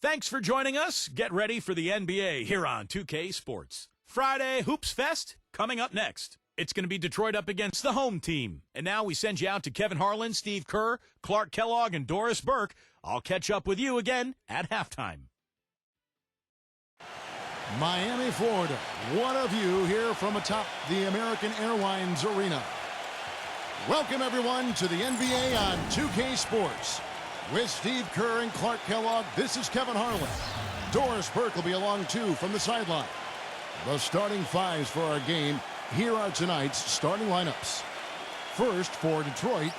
Thanks for joining us. Get ready for the NBA here on 2K Sports. Friday Hoops Fest coming up next. It's going to be Detroit up against the home team. And now we send you out to Kevin Harlan, Steve Kerr, Clark Kellogg, and Doris Burke. I'll catch up with you again at halftime. Miami, Florida. One of you here from atop the American Airlines Arena. Welcome, everyone, to the NBA on 2K Sports. With Steve Kerr and Clark Kellogg, this is Kevin Harlan. Doris Burke will be along, too, from the sideline. The starting fives for our game. Here are tonight's starting lineups. First, for Detroit,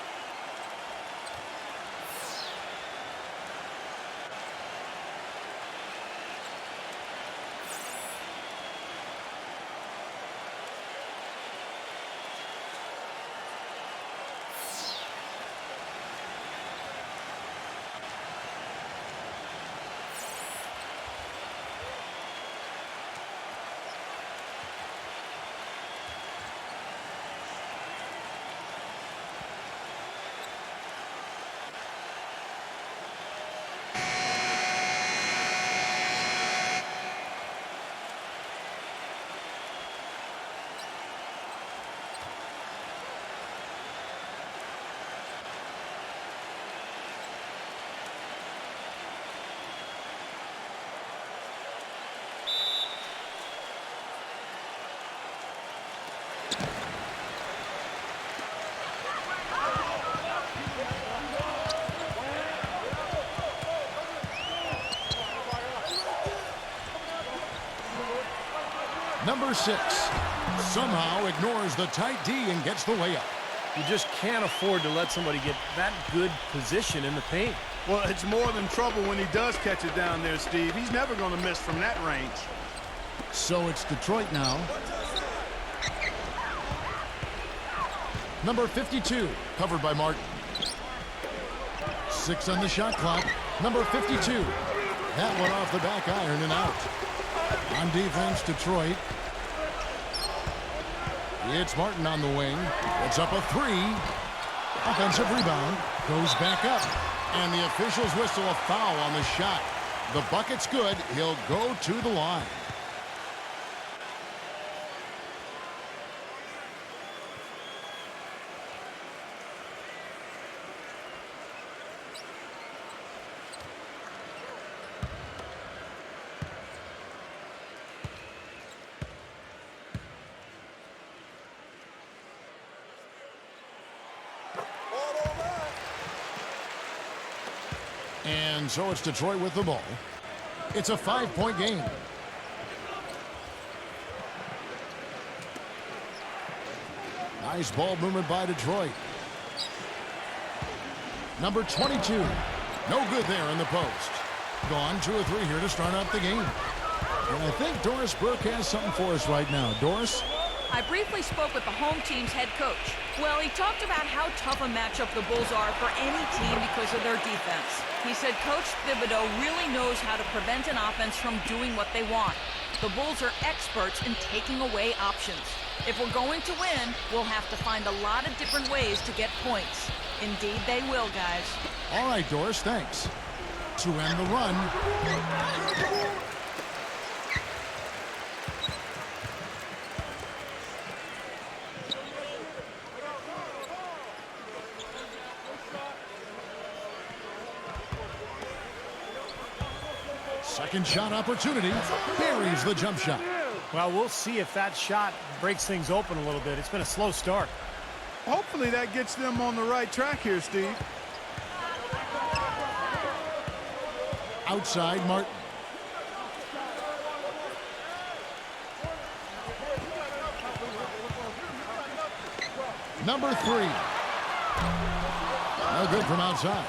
number 6, somehow ignores the tight D and gets the layup. You just can't afford to let somebody get that good position in the paint. Well, it's more than trouble when he does catch it down there, Steve. He's never going to miss from that range. So it's Detroit now. Number 52, covered by Martin. 6 on the shot clock. Number 52. That one off the back iron and out. On defense, Detroit. It's Martin on the wing. It's up a 3. Offensive rebound. Goes back up. And the officials whistle a foul on the shot. The bucket's good. He'll go to the line. And so it's Detroit with the ball. It's a 5-point game. Nice ball movement by Detroit. Number 22. No good there in the post. Gone 2 or 3 here to start out the game. And I think Doris Burke has something for us right now. Doris? I briefly spoke with the home team's head coach. Well, he talked about how tough a matchup the Bulls are for any team because of their defense. He said Coach Thibodeau really knows how to prevent an offense from doing what they want. The Bulls are experts in taking away options. If we're going to win, we'll have to find a lot of different ways to get points. Indeed, they will, guys. All right, Doris, thanks. To end the run. Second shot opportunity. Buries the jump shot. Well, we'll see if that shot breaks things open a little bit. It's been a slow start. Hopefully that gets them on the right track here, Steve. Outside, Martin. Number 3. No good from outside.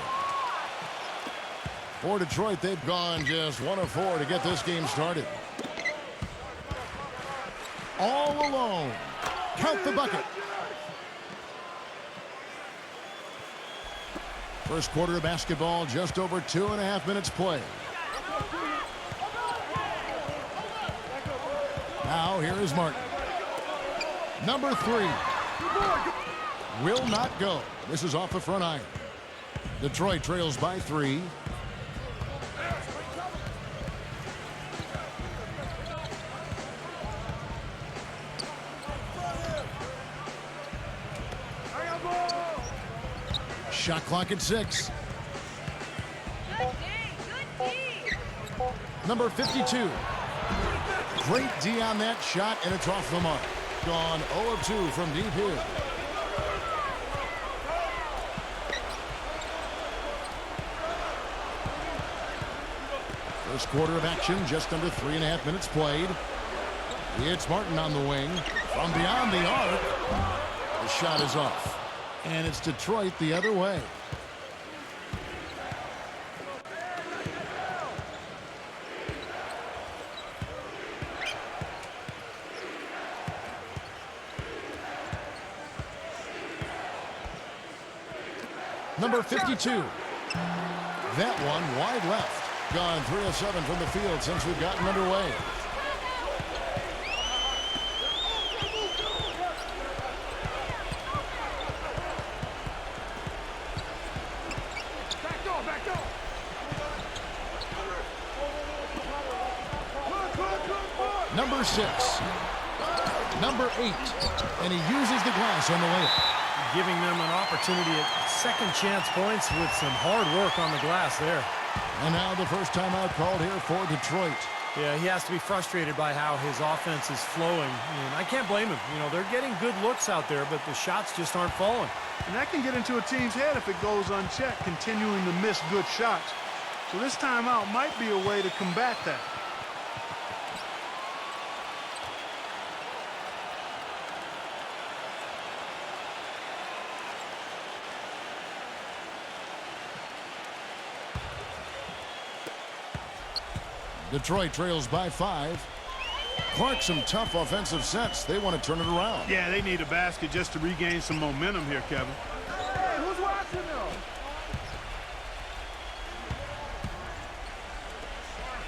For Detroit, they've gone just 1 of 4 to get this game started. All alone. Count the bucket. First quarter of basketball, just over 2.5 minutes played. Now, here is Martin. Number 3. Will not go. This is off the front iron. Detroit trails by 3. Shot clock at 6. Number 52. Great D on that shot, and it's off the mark. Gone 0 of 2 from deep here. First quarter of action, just under 3.5 minutes played. It's Martin on the wing. From beyond the arc, the shot is off. And it's Detroit the other way. Number 52. That one wide left. Gone 3 of 7 from the field since we've gotten underway. Back door. Number 6. Number 8. And he uses the glass on the layup. Giving them an opportunity at second chance points with some hard work on the glass there. And now the first timeout called here for Detroit. Yeah, he has to be frustrated by how his offense is flowing. And I can't blame him. You know, they're getting good looks out there, but the shots just aren't falling. And that can get into a team's head if it goes unchecked, continuing to miss good shots. So this timeout might be a way to combat that. Detroit trails by 5. Clark, some tough offensive sets. They want to turn it around. Yeah, they need a basket just to regain some momentum here, Kevin. Hey, who's watching though?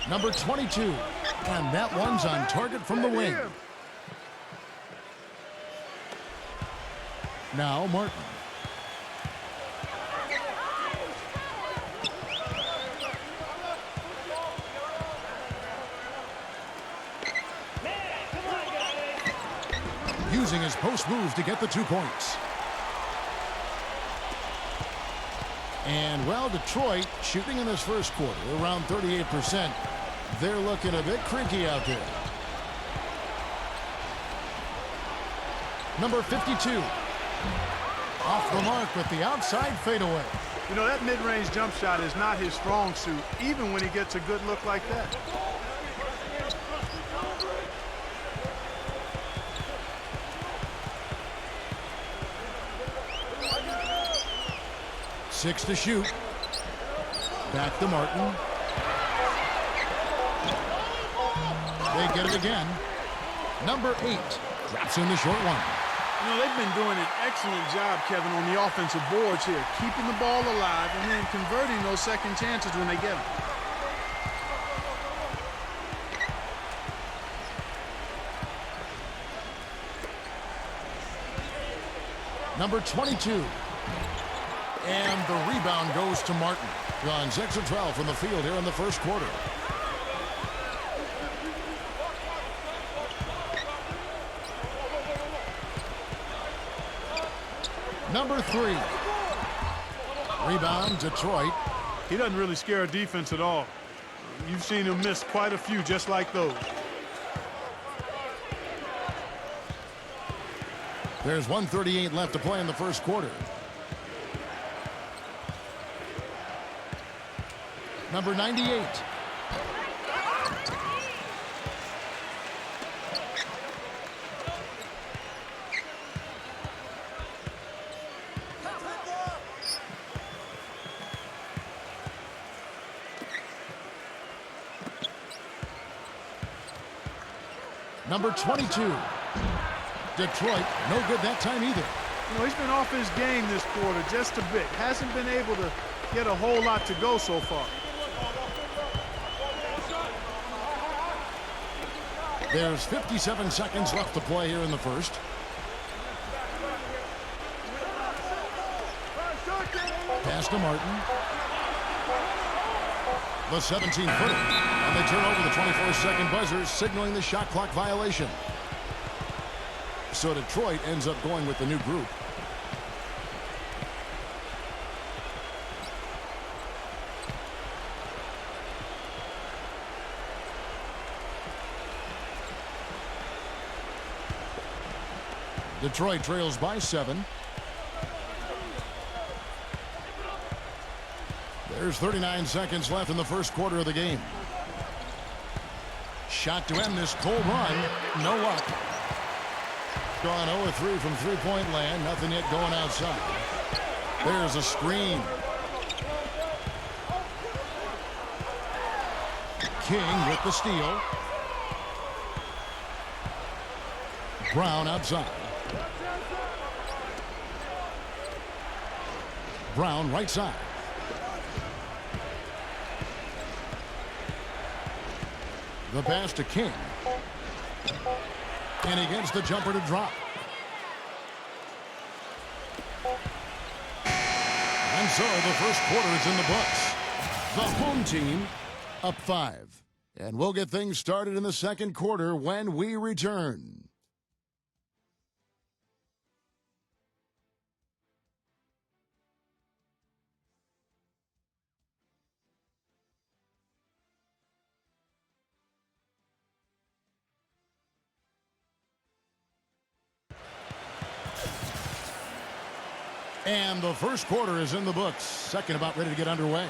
Number 22. And that one's on target from the wing. Now Martin. Using his post move to get the 2 points. And, well, Detroit shooting in this first quarter around 38%. They're looking a bit creaky out there. Number 52. Off the mark with the outside fadeaway. You know, that mid-range jump shot is not his strong suit, even when he gets a good look like that. 6 to shoot. Back to Martin. They get it again. Number 8 drops in the short one. You know, they've been doing an excellent job, Kevin, on the offensive boards here, keeping the ball alive and then converting those second chances when they get them. Number 22. And the rebound goes to Martin. Gone 6 of 12 from the field here in the first quarter. Number 3. Rebound, Detroit. He doesn't really scare a defense at all. You've seen him miss quite a few just like those. There's 1:38 left to play in the first quarter. Number 98. Number 22. Detroit, no good that time either. You know, he's been off his game this quarter just a bit. Hasn't been able to get a whole lot to go so far. There's 57 seconds left to play here in the first. Pass to Martin. The 17-footer. And they turn over the 24-second buzzer, signaling the shot clock violation. So Detroit ends up going with the new group. Detroit trails by 7. There's 39 seconds left in the first quarter of the game. Shot to end this cold run. No luck. Gone 0-3 from three-point land. Nothing yet going outside. There's a screen. King with the steal. Brown outside. Brown right side. The pass to King. And he gets the jumper to drop. And so the first quarter is in the books. The home team up 5. And we'll get things started in the second quarter when we return. And the first quarter is in the books. Second about ready to get underway.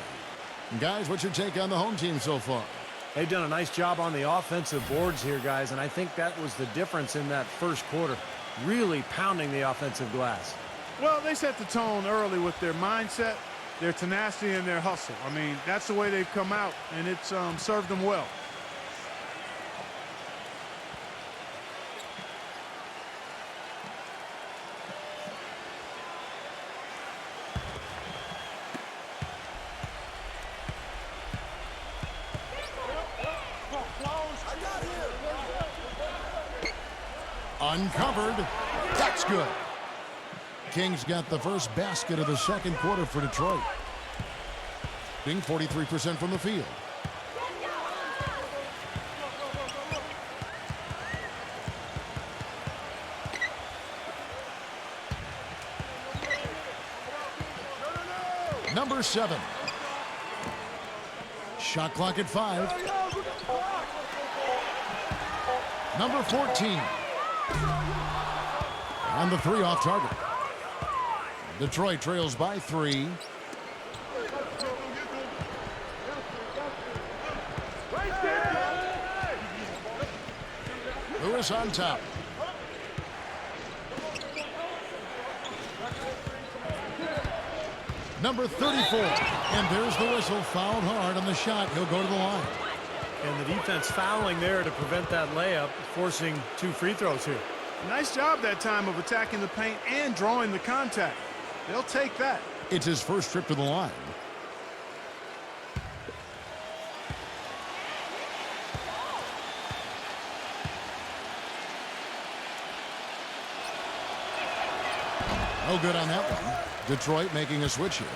Guys, what's your take on the home team so far? They've done a nice job on the offensive boards here, guys, and I think that was the difference in that first quarter. Really pounding the offensive glass. Well, they set the tone early with their mindset, their tenacity, and their hustle. I mean, that's the way they've come out, and it's served them well. Uncovered. That's good. King's got the first basket of the second quarter for Detroit. Being 43% from the field. Number 7. Shot clock at 5. Number 14. And the 3 off target. Detroit trails by 3. Lewis on top. Number 34. And there's the whistle. Fouled hard on the shot. He'll go to the line. And the defense fouling there to prevent that layup, forcing 2 free throws here. Nice job that time of attacking the paint and drawing the contact. They'll take that. It's his first trip to the line. No good on that one. Detroit making a switch here.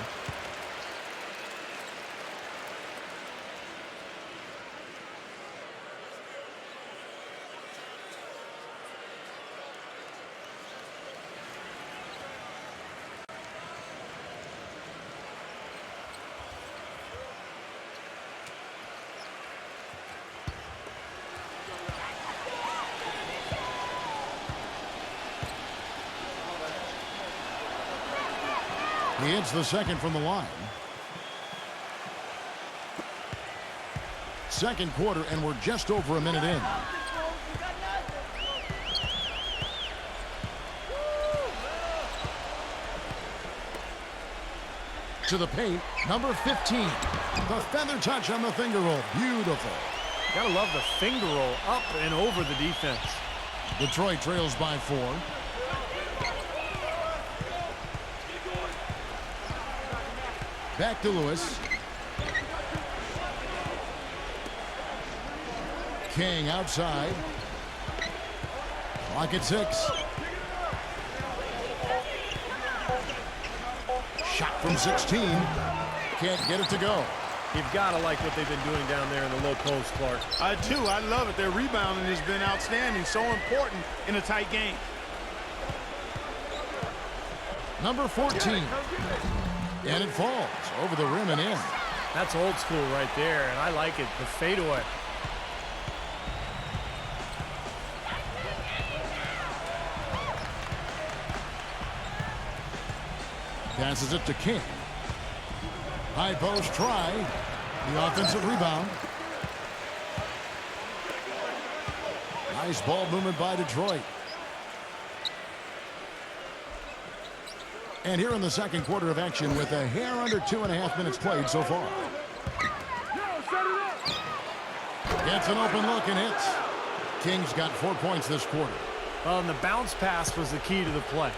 He hits the second from the line. Second quarter, and we're just over a minute in. To the paint, number 15. The feather touch on the finger roll. Beautiful. Gotta love the finger roll up and over the defense. Detroit trails by 4. Back to Lewis. King outside. Clock at 6. Shot from 16. Can't get it to go. You've got to like what they've been doing down there in the low post, Clark. I do. I love it. Their rebounding has been outstanding. So important in a tight game. Number 14. And it falls over the rim and in. That's old school right there, and I like it. The fadeaway. Passes it to King. High post try. The offensive rebound. Nice ball movement by Detroit. And here in the second quarter of action with a hair under 2.5 minutes played so far. Gets an open look and hits. King's got 4 points this quarter. Well, and the bounce pass was the key to the play.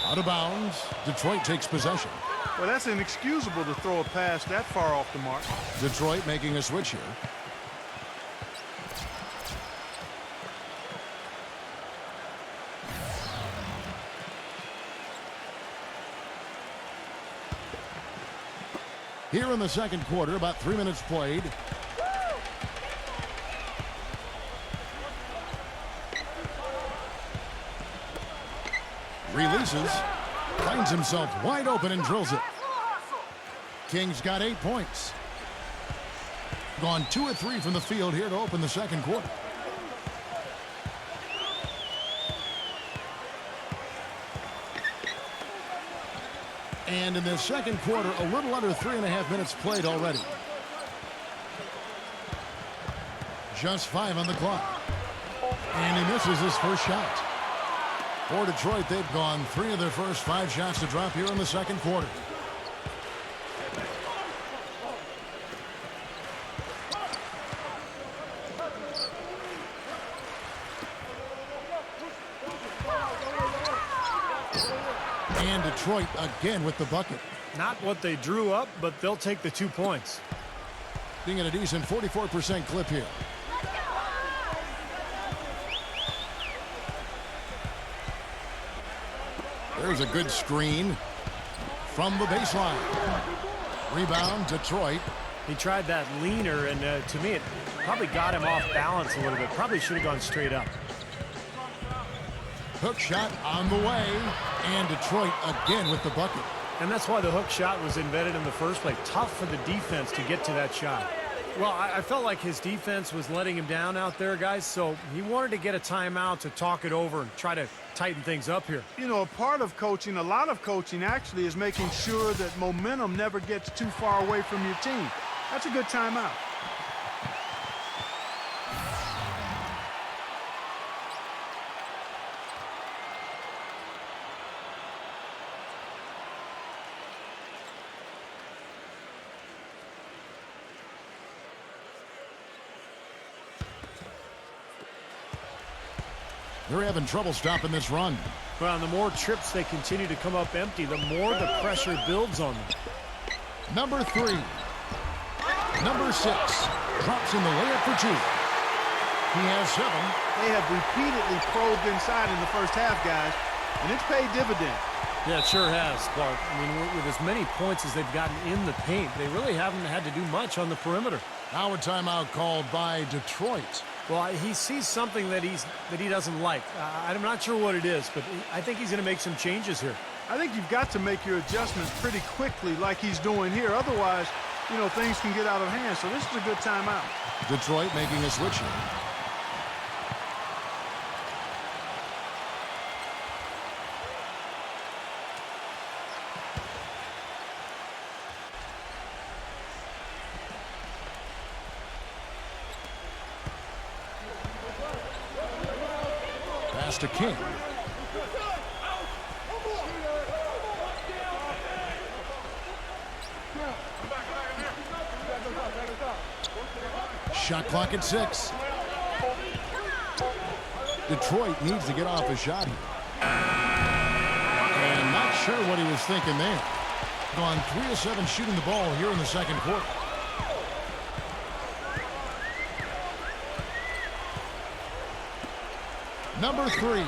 Out of bounds. Detroit takes possession. Well, that's inexcusable to throw a pass that far off the mark. Detroit making a switch here. Here in the second quarter, about 3 minutes played. Releases. Finds himself wide open and drills it. King's got 8 points. Gone 2 of 3 from the field here to open the second quarter. And in the second quarter, a little under 3.5 minutes played already. Just 5 on the clock. And he misses his first shot. For Detroit, they've gone 3 of their first 5 shots to drop here in the second quarter. And Detroit again with the bucket. Not what they drew up, but they'll take the 2 points. Being at a decent 44% clip here. There's a good screen from the baseline. Rebound, Detroit. He tried that leaner, and to me, it probably got him off balance a little bit. Probably should have gone straight up. Hook shot on the way, and Detroit again with the bucket. And that's why the hook shot was invented in the first place. Tough for the defense to get to that shot. Well, I felt like his defense was letting him down out there, guys, so he wanted to get a timeout to talk it over and try to tighten things up here. You know, a part of coaching, a lot of coaching actually, is making sure that momentum never gets too far away from your team. That's a good timeout. They're having trouble stopping this run. Well, and the more trips they continue to come up empty, the more the pressure builds on them. Number 3. Number 6. Drops in the layup for 2. He has 7. They have repeatedly probed inside in the first half, guys, and it's paid dividends. Yeah, it sure has, Clark. I mean, with as many points as they've gotten in the paint, they really haven't had to do much on the perimeter. Now a timeout called by Detroit. Well, he sees something that he doesn't like. I'm not sure what it is, but I think he's going to make some changes here. I think you've got to make your adjustments pretty quickly like he's doing here. Otherwise, you know, things can get out of hand. So this is a good timeout. Detroit making a switch here. To King. Shot clock at 6. Detroit needs to get off a shot here. And not sure what he was thinking there. Gone 3 of 7 shooting the ball here in the second quarter. Number 3.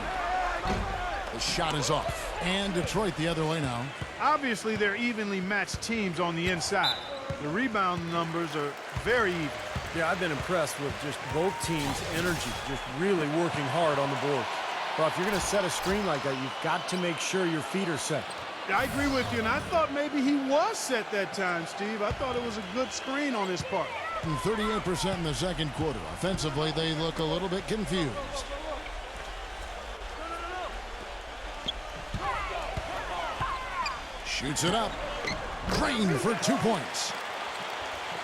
The shot is off. And Detroit the other way now. Obviously, they're evenly matched teams on the inside. The rebound numbers are very even. Yeah, I've been impressed with just both teams' energy, just really working hard on the board. Well, if you're going to set a screen like that, you've got to make sure your feet are set. I agree with you, and I thought maybe he was set that time, Steve. I thought it was a good screen on his part. 38% in the second quarter. Offensively, they look a little bit confused. Shoots it up. Green for 2 points.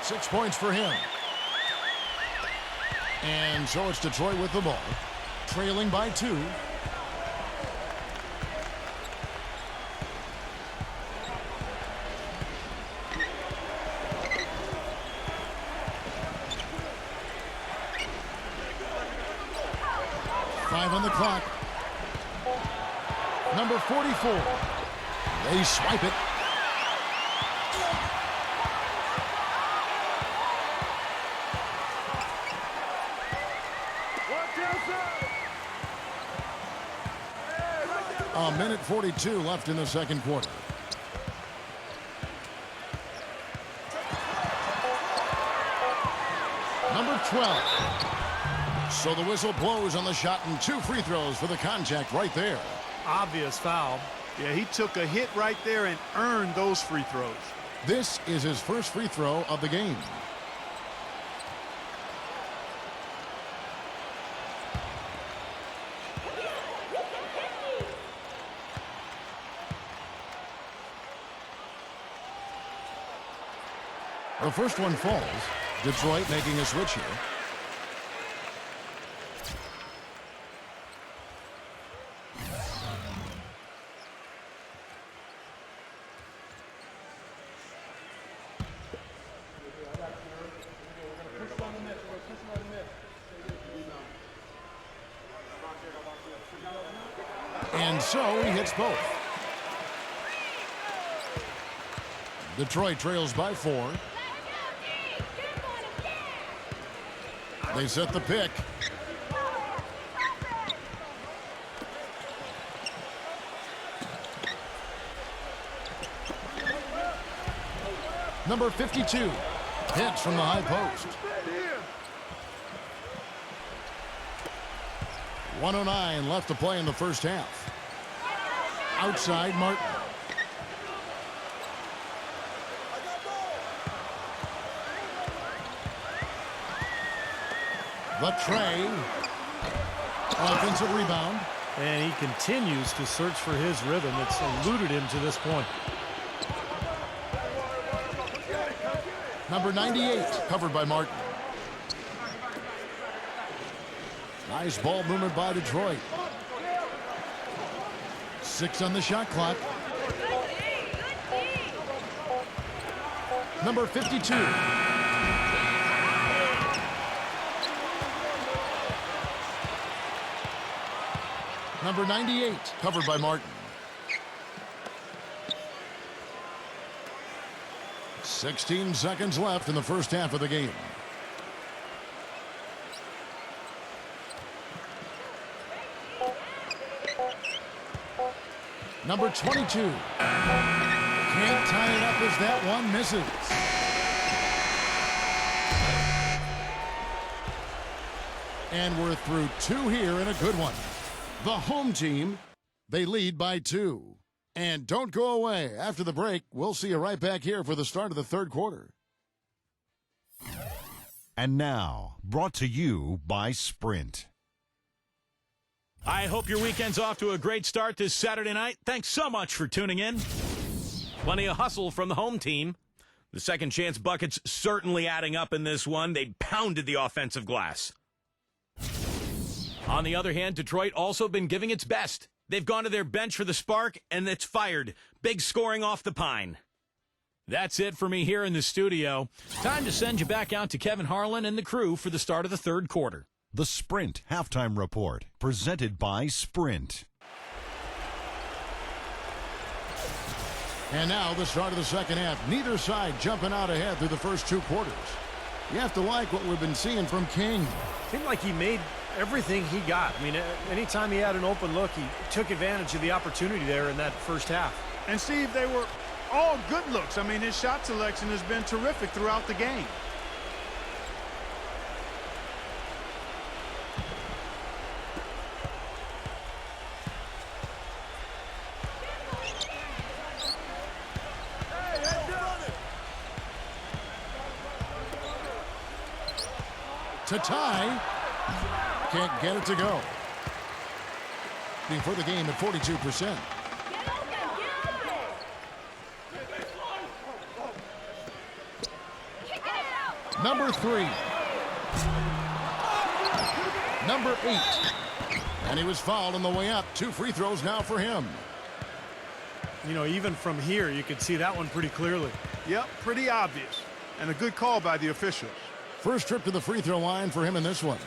6 points for him. And so it's Detroit with the ball, trailing by 2. Five on the clock. Number 44. They swipe it. A minute 42 left in the second quarter. Number 12. So the whistle blows on the shot and 2 free throws for the contact right there. Obvious foul. Yeah, he took a hit right there and earned those free throws. This is his first free throw of the game. The first one falls. Detroit making a switch here. And so he hits both. Detroit trails by 4. They set the pick. Number 52 hits from the high post. 1:09 left to play in the first half. Outside Martin. The tray. Offensive rebound. And he continues to search for his rhythm. It's eluded him to this point. Number 98 covered by Martin. Nice ball movement by Detroit. 6 on the shot clock. Number 52. Number 98 covered by Martin. 16 seconds left in the first half of the game. Number 22. Can't tie it up as that one misses. And we're through 2 here in a good one. The home team, they lead by 2. And don't go away. After the break, we'll see you right back here for the start of the third quarter. And now, brought to you by Sprint. I hope your weekend's off to a great start this Saturday night. Thanks so much for tuning in. Plenty of hustle from the home team. The second chance buckets certainly adding up in this one. They pounded the offensive glass. On the other hand, Detroit also been giving its best. They've gone to their bench for the spark, and it's fired. Big scoring off the pine. That's it for me here in the studio. Time to send you back out to Kevin Harlan and the crew for the start of the third quarter. The Sprint Halftime Report, presented by Sprint. And now the start of the second half. Neither side jumping out ahead through the first 2 quarters. You have to like what we've been seeing from King. Seemed like he made everything he got. I mean, anytime he had an open look, he took advantage of the opportunity there in that first half. And Steve, they were all good looks. I mean, his shot selection has been terrific throughout the game. to tie. Can't get it to go. For the game at 42%. Number 3. Number 8. And he was fouled on the way up. 2 free throws now for him. You know, even from here, you could see that one pretty clearly. Yep, pretty obvious. And a good call by the officials. First trip to the free throw line for him in this one.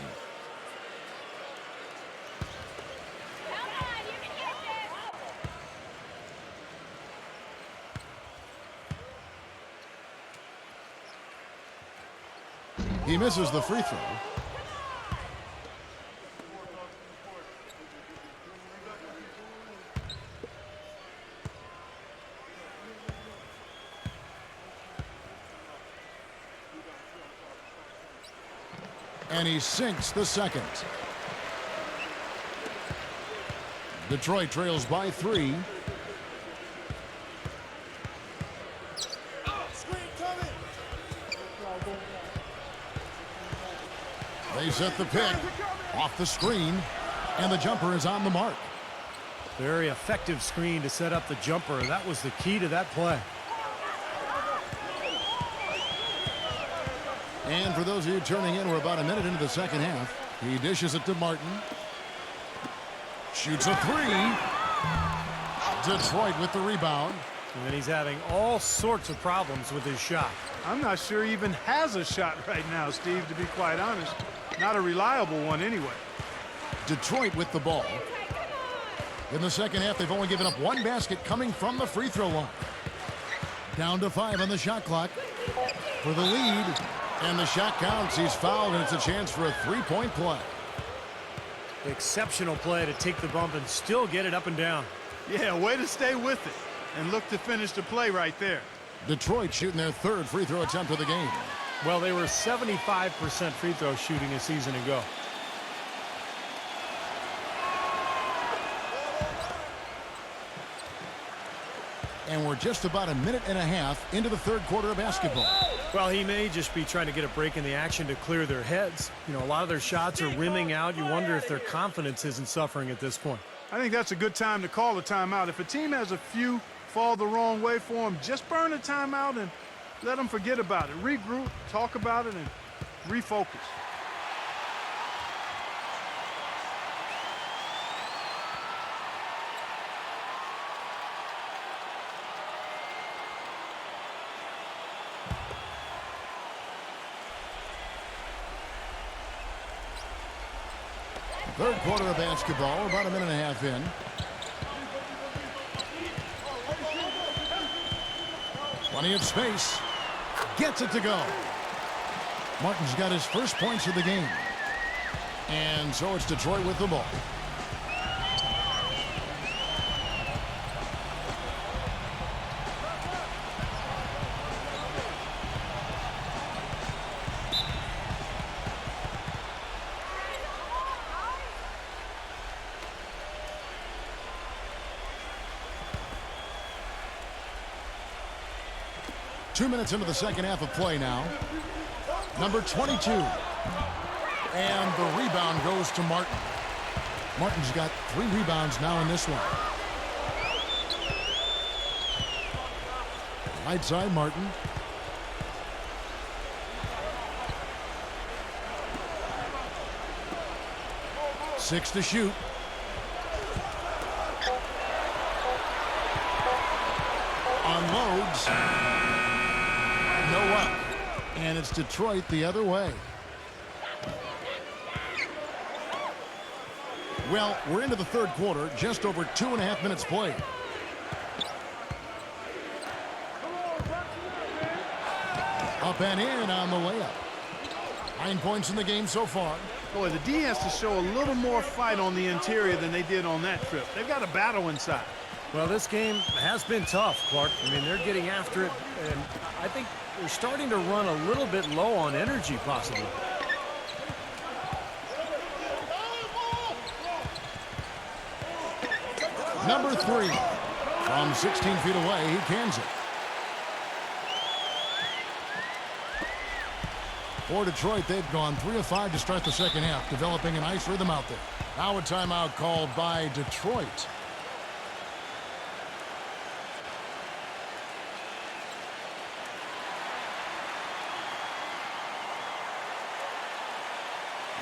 He misses the free throw. And he sinks the second. Detroit trails by 3. They set the pick off the screen, and the jumper is on the mark. Very effective screen to set up the jumper. That was the key to that play. And for those of you turning in, we're about a minute into the second half. He dishes it to Martin. Shoots a 3. Detroit with the rebound. And he's having all sorts of problems with his shot. I'm not sure he even has a shot right now, Steve, to be quite honest. Not a reliable one anyway. Detroit with the ball. In the second half, they've only given up 1 basket coming from the free throw line. Down to 5 on the shot clock for the lead. And the shot counts. He's fouled, and it's a chance for a 3-point play. Exceptional play to take the bump and still get it up and down. Yeah, way to stay with it and look to finish the play right there. Detroit shooting their 3rd free throw attempt of the game. Well, they were 75% free throw shooting a season ago. And we're just about a minute and a half into the 3rd quarter of basketball. Well, he may just be trying to get a break in the action to clear their heads. You know, a lot of their shots are rimming out. You wonder if their confidence isn't suffering at this point. I think that's a good time to call a timeout. If a team has a few fall the wrong way for them, just burn a timeout and let them forget about it. Regroup, talk about it, and refocus. Third quarter of basketball, about a minute and a half in. Plenty of space. Gets it to go. Martin's got his first points of the game. And so it's Detroit with the ball. Two minutes into the second half of play now. Number 22. And the rebound goes to Martin. Martin's got 3 rebounds now in this one. Right side, Martin. Six to shoot. Unloads. No up. And it's Detroit the other way. Well, we're into the third quarter, just over 2.5 minutes played. Up and in on the layup. 9 points in the game so far. Boy, the D has to show a little more fight on the interior than they did on that trip. They've got a battle inside. Well, this game has been tough, Clark. I mean, they're getting after it, and I think they're starting to run a little bit low on energy, possibly. Number 3. From 16 feet away, he cans it. For Detroit, they've gone 3 of 5 to start the second half, developing a nice rhythm out there. Now a timeout called by Detroit.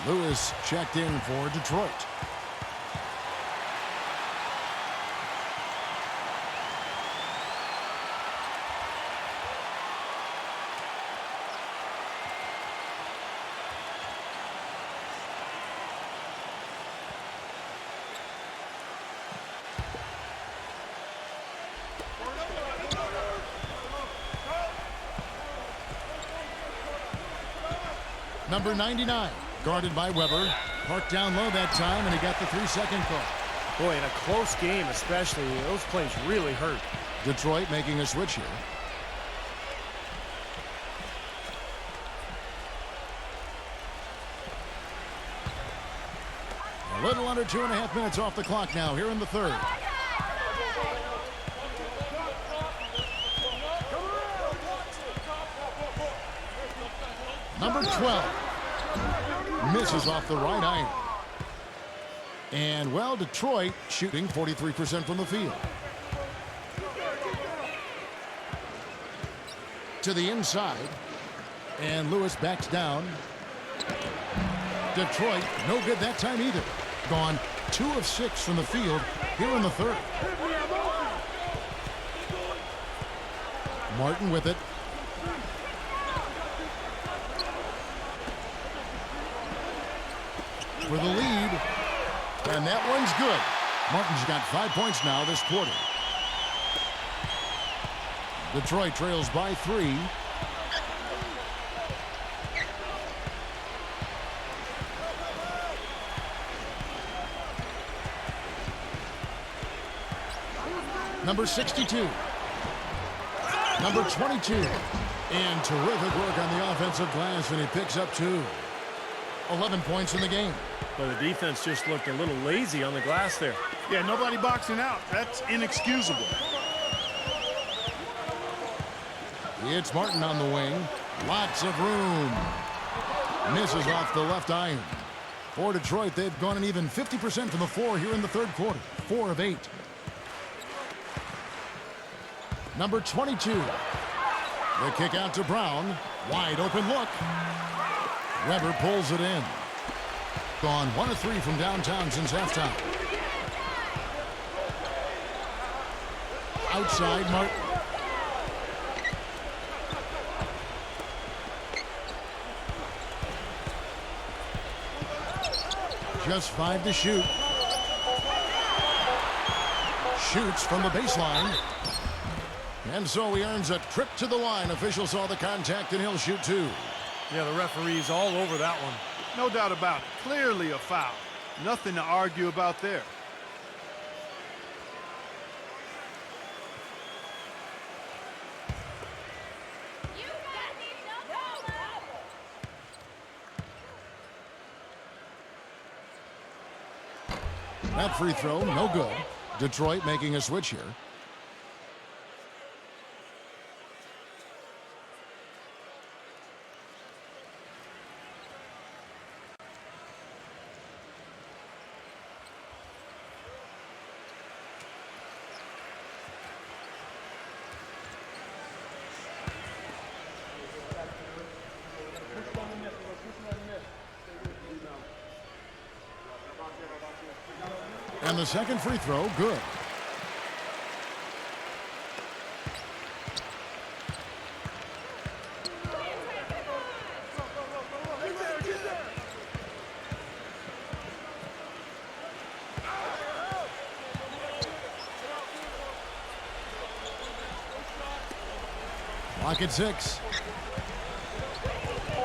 Lewis checked in for Detroit. Number 99, guarded by Weber. Parked down low that time, and he got the 3-second call. Boy, in a close game especially, those plays really hurt. Detroit making a switch here. A little under 2.5 minutes off the clock now here in the third. Number 12 misses off the right iron. And, well, Detroit shooting 43% from the field. To the inside. And Lewis backs down. Detroit, no good that time either. Gone 2 of 6 from the field here in the third. Martin with it. For the lead, and that one's good. Martin's got 5 points now this quarter. Detroit trails by 3. Number 62. Number 22. And terrific work on the offensive glass, and he picks up 2. 11 points in the game. But the defense just looked a little lazy on the glass there. Yeah, nobody boxing out. That's inexcusable. It's Martin on the wing. Lots of room. Misses off the left iron. For Detroit, they've gone an even 50% from the floor here in the third quarter. 4 of 8. Number 22. The kick out to Brown. Wide open look. Weber pulls it in. Gone 1 of 3 from downtown since halftime. Outside Martin. Just 5 to shoot. Shoots from the baseline. And so he earns a trip to the line. Officials saw the contact and he'll shoot 2. Yeah, the referee's all over that one. No doubt about it. Clearly a foul. Nothing to argue about there. That free throw, no good. Detroit making a switch here. And the second free throw, good. Clock at 6.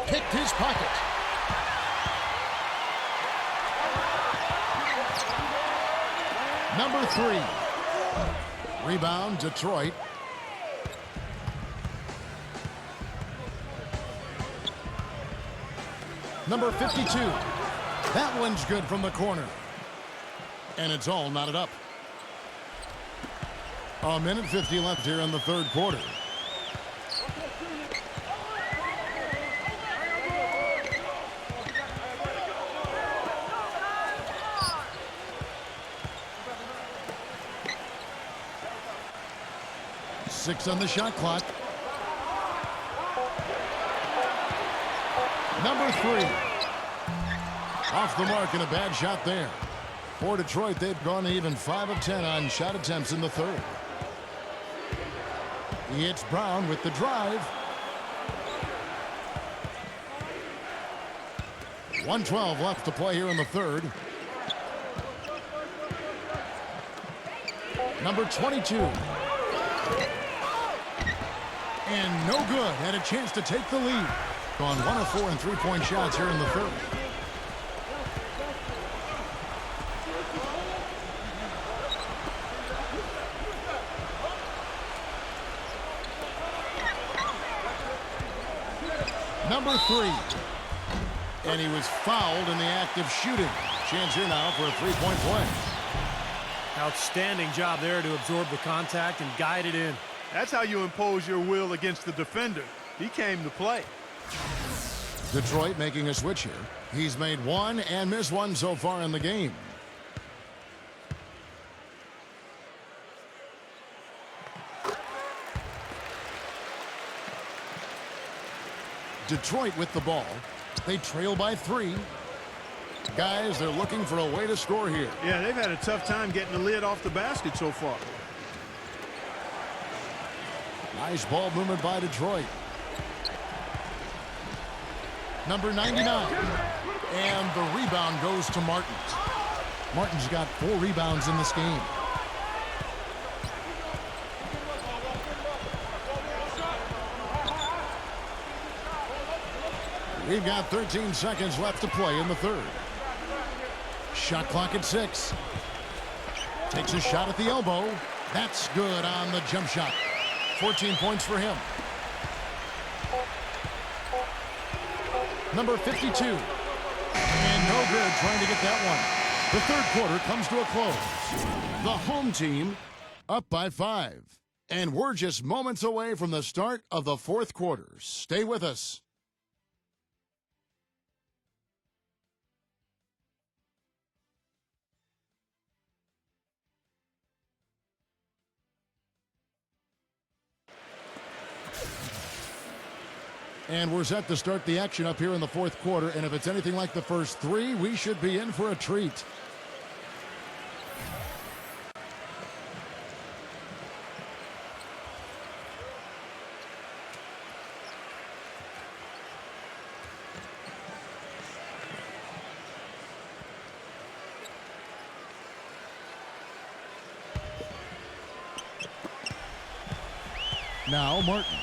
Picked his pocket. Number 3. Rebound, Detroit. Number 52. That one's good from the corner. And it's all knotted up. 1:50 left here in the third quarter. 6 on the shot clock. Number 3. Off the mark and a bad shot there. For Detroit, they've gone even 5 of 10 on shot attempts in the third. It's Brown with the drive. 1:12 left to play here in the third. Number 22. And no good. Had a chance to take the lead. Gone 1 of 4 in three-point shots here in the third. Number 3. And he was fouled in the act of shooting. Chance here now for a three-point play. Outstanding job there to absorb the contact and guide it in. That's how you impose your will against the defender. He came to play. Detroit making a switch here. He's made one and missed one so far in the game. Detroit with the ball. They trail by 3. Guys, they're looking for a way to score here. Yeah, they've had a tough time getting the lid off the basket so far. Nice ball movement by Detroit. Number 99. And the rebound goes to Martin. Martin's got 4 rebounds in this game. We've got 13 seconds left to play in the third. Shot clock at 6. Takes a shot at the elbow. That's good on the jump shot. 14 points for him. Number 52. And no good trying to get that one. The third quarter comes to a close. The home team up by 5. And we're just moments away from the start of the fourth quarter. Stay with us. And we're set to start the action up here in the fourth quarter. And if it's anything like the first 3, we should be in for a treat. Now Martin.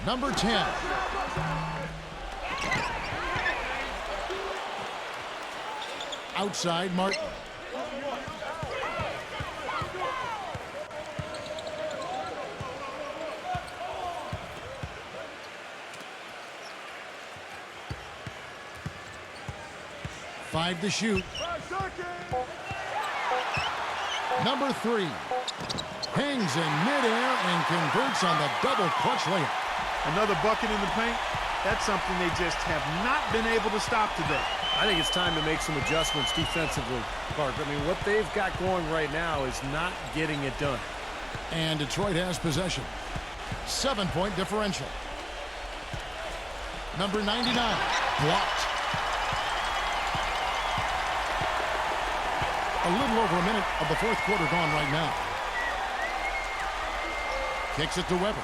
Number 10. Outside Martin. Five to shoot. Number 3. Hangs in midair and converts on the double clutch layup. Another bucket in the paint. That's something they just have not been able to stop today. I think it's time to make some adjustments defensively, Clark. I mean, what they've got going right now is not getting it done. And Detroit has possession. 7-point differential. Number 99. Blocked. A little over a minute of the fourth quarter gone right now. Kicks it to Weber.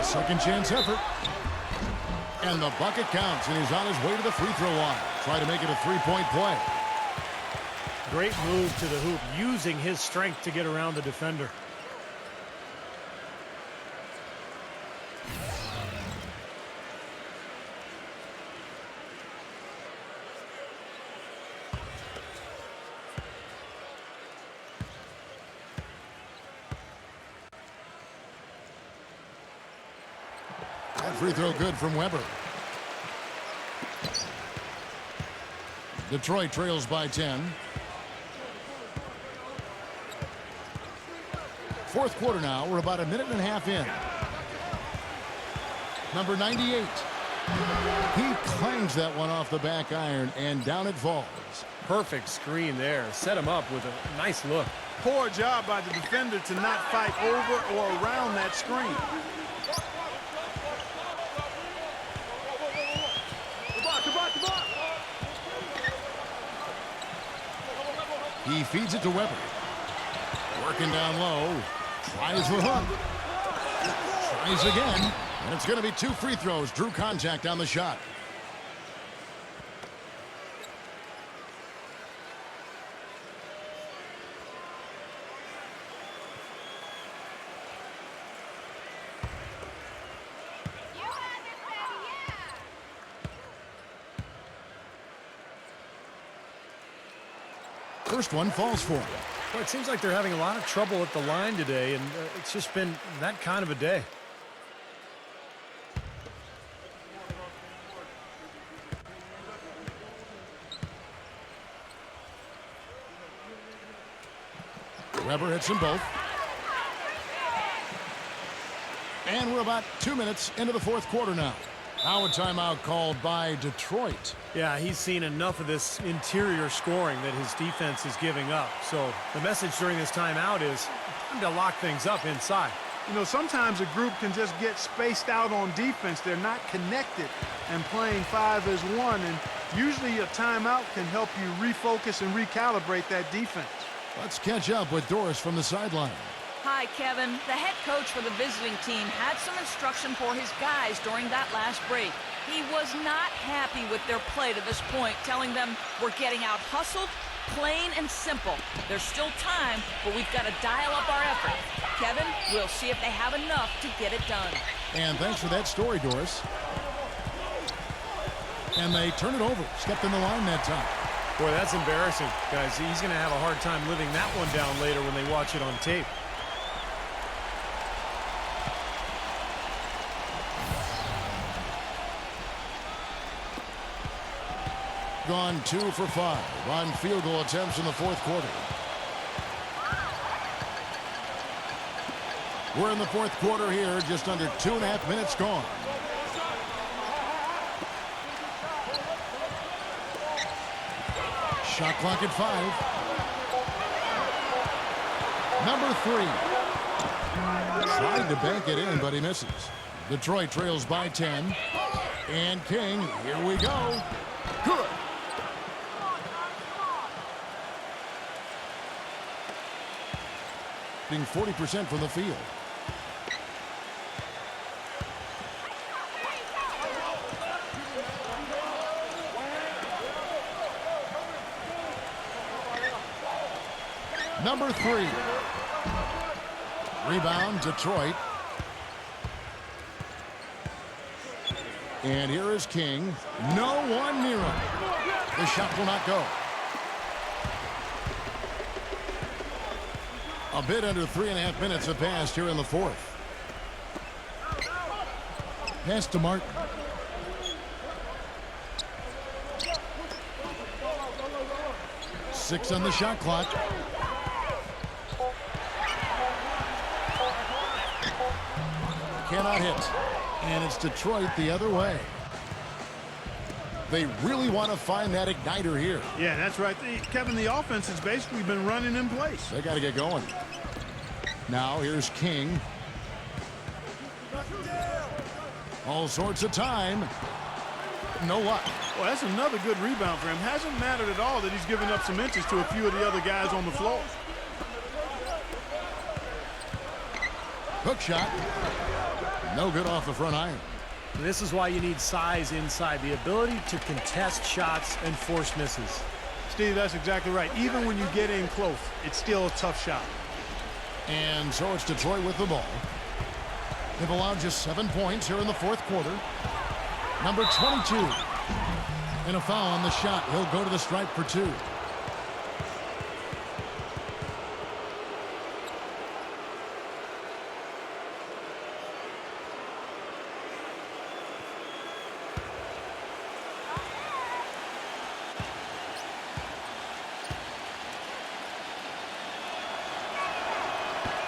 Second chance effort. And the bucket counts, and he's on his way to the free throw line. Try to make it a three-point play. Great move to the hoop, using his strength to get around the defender. Free throw good from Weber. Detroit trails by 10. Fourth quarter now. We're about a minute and a half in. Number 98. He clangs that one off the back iron, and down it falls. Perfect screen there. Set him up with a nice look. Poor job by the defender to not fight over or around that screen. He feeds it to Weber. Working down low. Tries the hook. Tries again. And it's going to be 2 free throws. Drew contact on the shot. First one falls for him. Well, it seems like they're having a lot of trouble at the line today, and it's just been that kind of a day. Weber hits them both. And we're about 2 minutes into the fourth quarter now. Now a timeout called by Detroit. Yeah, he's seen enough of this interior scoring that his defense is giving up. So the message during this timeout is time to lock things up inside. You know, sometimes a group can just get spaced out on defense. They're not connected and playing 5 as 1. And usually a timeout can help you refocus and recalibrate that defense. Let's catch up with Doris from the sideline. Hi, Kevin. The head coach for the visiting team had some instruction for his guys during that last break. He was not happy with their play to this point, telling them we're getting out hustled, plain and simple. There's still time, but we've got to dial up our effort. Kevin, we'll see if they have enough to get it done. And thanks for that story, Doris. And they turn it over. Stepped in the line that time. Boy, that's embarrassing, guys. He's going to have a hard time living that one down later when they watch it on tape. Gone 2 for 5 on field goal attempts in the fourth quarter. We're in the fourth quarter here, just under 2.5 minutes gone. Shot clock at 5. Number 3. Tried to bank it in, but he misses. Detroit trails by 10. And King, here we go. Good. Being 40% from the field. Number 3. Rebound, Detroit. And here is King. No one near him. The shot will not go. A bit under 3.5 minutes have passed here in the fourth. Pass to Martin. Six on the shot clock. Cannot hit. And it's Detroit the other way. They really want to find that igniter here. Yeah, that's right. Kevin, the offense has basically been running in place. They got to get going. Now here's King. All sorts of time. No luck. Well, that's another good rebound for him. Hasn't mattered at all that he's given up some inches to a few of the other guys on the floor. Hook shot. No good off the front iron. This is why you need size inside, the ability to contest shots and force misses. Steve, that's exactly right. Even when you get in close, it's still a tough shot. And so it's Detroit with the ball. They've allowed just 7 points here in the fourth quarter. Number 22. And a foul on the shot. He'll go to the stripe for 2.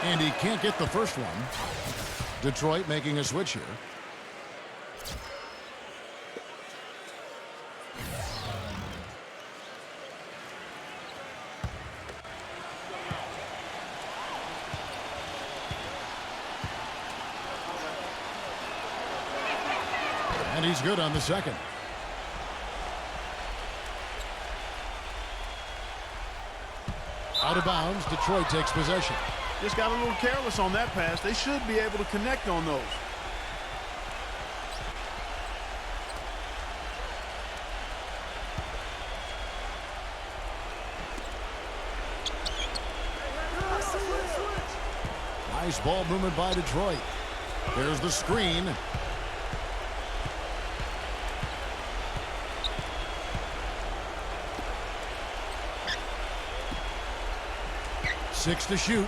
And he can't get the first one. Detroit making a switch here. And he's good on the second. Out of bounds, Detroit takes possession. Just got a little careless on that pass. They should be able to connect on those. Nice ball movement by Detroit. There's the screen. Six to shoot.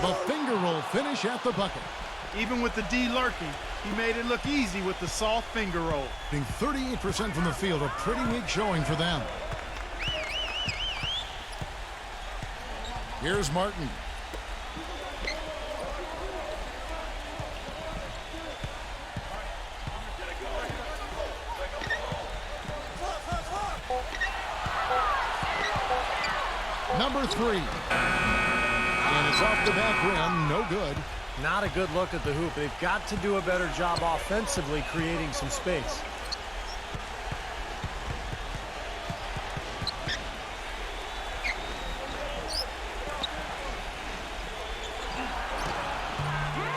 The finger roll finish at the bucket. Even with the D lurking, he made it look easy with the soft finger roll. Being 38% from the field, a pretty weak showing for them. Here's Martin. Number 3. And it's off the back rim, no good. Not a good look at the hoop. They've got to do a better job offensively creating some space.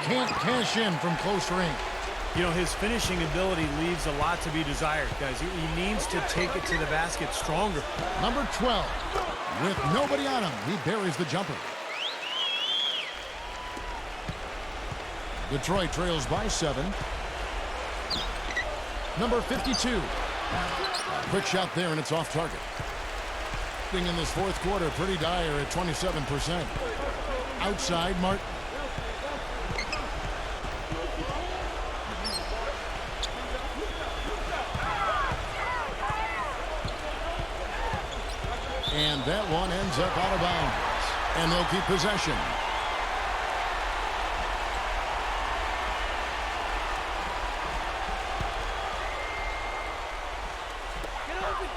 Can't cash in from close range. You know, his finishing ability leaves a lot to be desired, guys. He needs to take it to the basket stronger. Number 12. With nobody on him, he buries the jumper. Detroit trails by 7. Number 52. Quick shot there, and it's off target. Being in this fourth quarter, pretty dire at 27%. Outside, Martin. And that one ends up out of bounds. And they'll keep possession.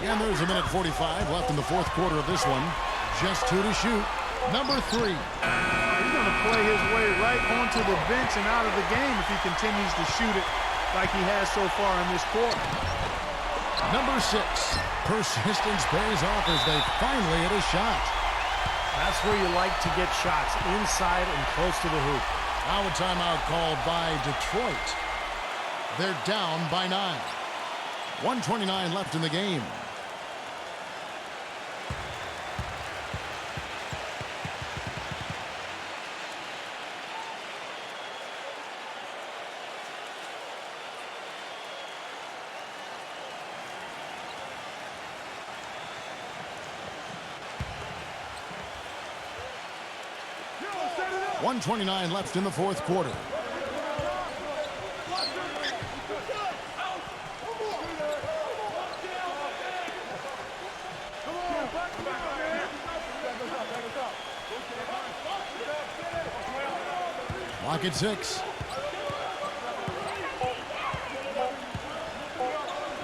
And there's a minute 45 left in the fourth quarter of this one. Just 2 to shoot. Number 3. He's going to play his way right onto the bench and out of the game if he continues to shoot it like he has so far in this quarter. Number 6. Persistence pays off as they finally hit a shot. That's where you like to get shots, inside and close to the hoop. Now a timeout called by Detroit. They're down by 9. 1:29 left in the game. .129 left in the fourth quarter. Clock at 6.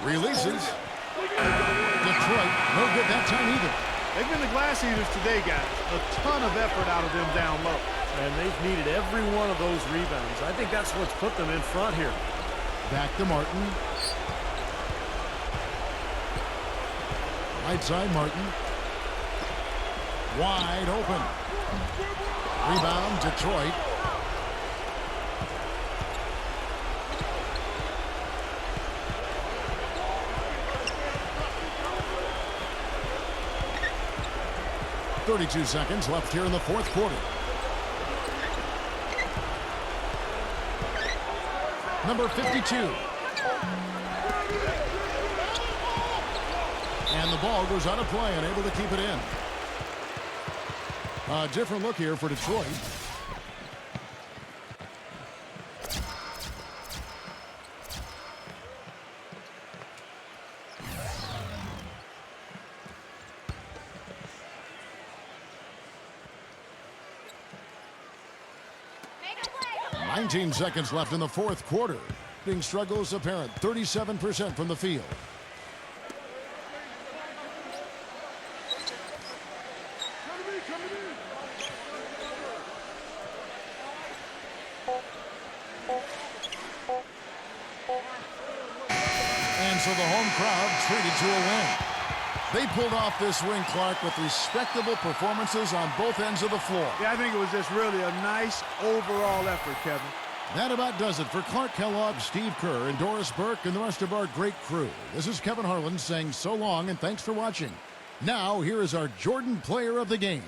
Releases. Detroit, no good that time either. They've been the glass eaters today, guys. A ton of effort out of them down low. And they've needed every one of those rebounds. I think that's what's put them in front here. Back to Martin. Right side, Martin. Wide open. Rebound, Detroit. .32 seconds left here in the fourth quarter. Number 52. And the ball goes out of play, unable to keep it in. A different look here for Detroit. .19 seconds left in the fourth quarter. Being struggles apparent. 37% from the field. so the home crowd treated to a win. They pulled off this win, Clark, with respectable performances on both ends of the floor. Yeah, I think it was just really a nice overall effort, Kevin. That about does it for Clark Kellogg, Steve Kerr, and Doris Burke, and the rest of our great crew. This is Kevin Harlan saying so long and thanks for watching. Now, here is our Jordan Player of the Game.